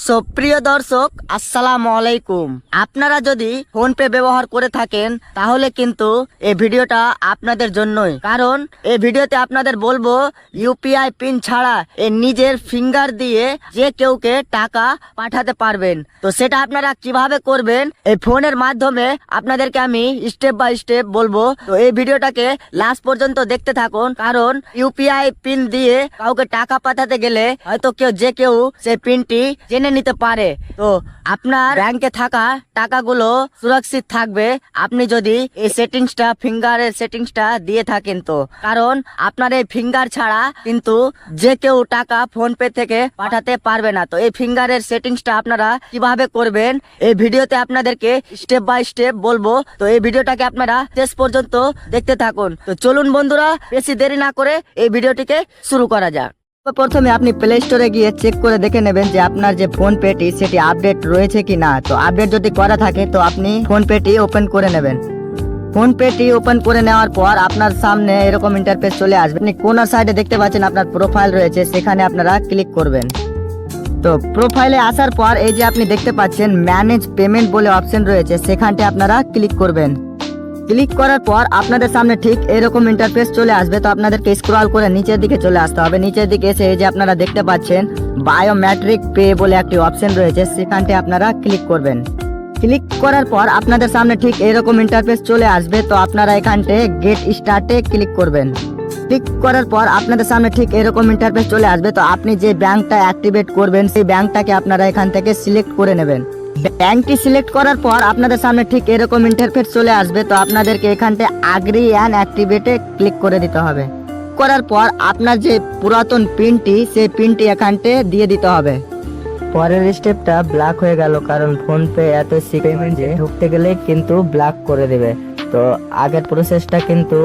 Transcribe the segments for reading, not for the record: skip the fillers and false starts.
সুপ্রিয় দর্শক, আসসালামু আলাইকুম। আপনারা যদি ফোন পে ব্যবহার করে থাকেন তাহলে কিন্তু এই ভিডিওটা আপনাদের জন্যই, কারণ এই ভিডিওতে আপনাদের বলবো ইউপিআই পিন ছাড়া নিজের ফিঙ্গার দিয়ে যে কেউকে টাকা পাঠাতে পারবেন। তো সেটা আপনারা কিভাবে করবেন এই ফোনের মাধ্যমে আপনাদেরকে আমি স্টেপ বাই স্টেপ বলবো। তো এই ভিডিওটাকে লাস্ট পর্যন্ত দেখতে থাকুন, কারণ ইউপিআই পিন দিয়ে কাউকে টাকা পাঠাতে গেলে হয়তো যে কেউ সেই পিনটি জেনে নিতে পারে। তো আপনার ব্যাংকে থাকা টাকাগুলো সুরক্ষিত থাকবে আপনি যদি এই সেটিংসটা, ফিঙ্গারের সেটিংসটা দিয়ে থাকেন। তো কারণ আপনার এই ফিঙ্গার ছাড়া কিন্তু যে কেউ টাকা ফোন পে থেকে পাঠাতে পারবে না। তো এই ফিঙ্গারের সেটিংসটা আপনারা কিভাবে করবেন এই ভিডিওতে আপনাদেরকে স্টেপ বাই স্টেপ বলবো। তো এই ভিডিওটাকে আপনারা শেষ পর্যন্ত দেখতে থাকুন। তো চলুন বন্ধুরা, বেশি দেরি না করে এই ভিডিওটিকে শুরু করা যাক। প্রথমে আপনি প্লে স্টোরে গিয়ে চেক করে দেখে নেবেন যে আপনার যে ফোন পেটি সেটি আপডেট রয়েছে কি না। তো আপডেট যদি করা থাকে তো আপনি ফোন পেটি ওপেন করে নেবেন। ফোন পেটি ওপেন করে নেওয়ার পর আপনার সামনে এরকম ইন্টারফেস চলে আসবে। আপনি কোনার সাইডে দেখতে পাচ্ছেন আপনার প্রোফাইল রয়েছে, সেখানে আপনারা ক্লিক করবেন। তো প্রোফাইলে আসার পর এই যে আপনি দেখতে পাচ্ছেন ম্যানেজ পেমেন্ট বলে অপশন রয়েছে, সেখানটা আপনারা ক্লিক করবেন। ক্লিক করার পর আপনাদের সামনে ঠিক এরকম ইন্টারফেস চলে আসবে। তো আপনাদেরকে স্ক্রল করে নিচের দিকে চলে আসতে হবে। নিচের দিকে এসে এই যে আপনারা দেখতে পাচ্ছেন বায়োমেট্রিক পে বলে একটি অপশন রয়েছে, সেখানটায় আপনারা ক্লিক করবেন। ক্লিক করার পর আপনাদের সামনে ঠিক এরকম ইন্টারফেস চলে আসবে। তো আপনারা এখানটায় গেট স্টার্টে ক্লিক করবেন। ক্লিক করার পর আপনাদের সামনে ঠিক এরকম ইন্টারফেস চলে আসবে। তো আপনি যে ব্যাংকটা অ্যাক্টিভেট করবেন সেই ব্যাংকটাকে আপনারা এখান থেকে সিলেক্ট করে নেবেন। ব্যাংকটি সিলেক্ট করার পর আপনাদের সামনে ঠিক এরকম ইন্টারফেস চলে আসবে। তো আপনাদেরকে এখানটায় আগ্রি অ্যান্ড অ্যাক্টিভেটে ক্লিক করে দিতে হবে। করার পর আপনার যে পুরাতন পিনটি সেই পিনটি এখানটায় দিয়ে দিতে হবে। পরের স্টেপটা ব্লক হয়ে গেল, কারণ ফোন পে এত পেমেন্টে ঢুকতে গেলে কিন্তু ব্লক করে দেবে। তো আগের প্রসেসটা কিন্তু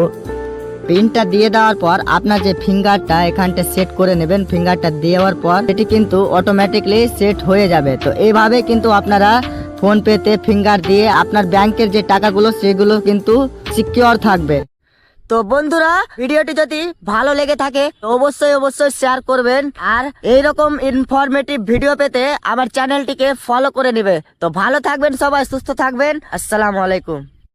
পিনটা দিয়ে দেওয়ার পর আপনার যে ফিঙ্গারটা এখানটা সেট করে নেবেন। ফিঙ্গারটা দেওয়ার পর এটি কিন্তু অটোমেটিকলি সেট হয়ে যাবে। তো এইভাবে কিন্তু আপনারা ফোন পেতে ফিঙ্গার দিয়ে আপনার ব্যাংকের যে টাকাগুলো সেগুলো কিন্তু সিকিউর থাকবে। তো বন্ধুরা, ভিডিওটি যদি ভালো লেগে থাকে তো অবশ্যই শেয়ার করবেন, আর এইরকম ইনফরমেটিভ ভিডিও পেতে আমার চ্যানেলটিকে ফলো করে নেবে। তো ভালো থাকবেন সবাই, সুস্থ থাকবেন। আসসালামু আলাইকুম।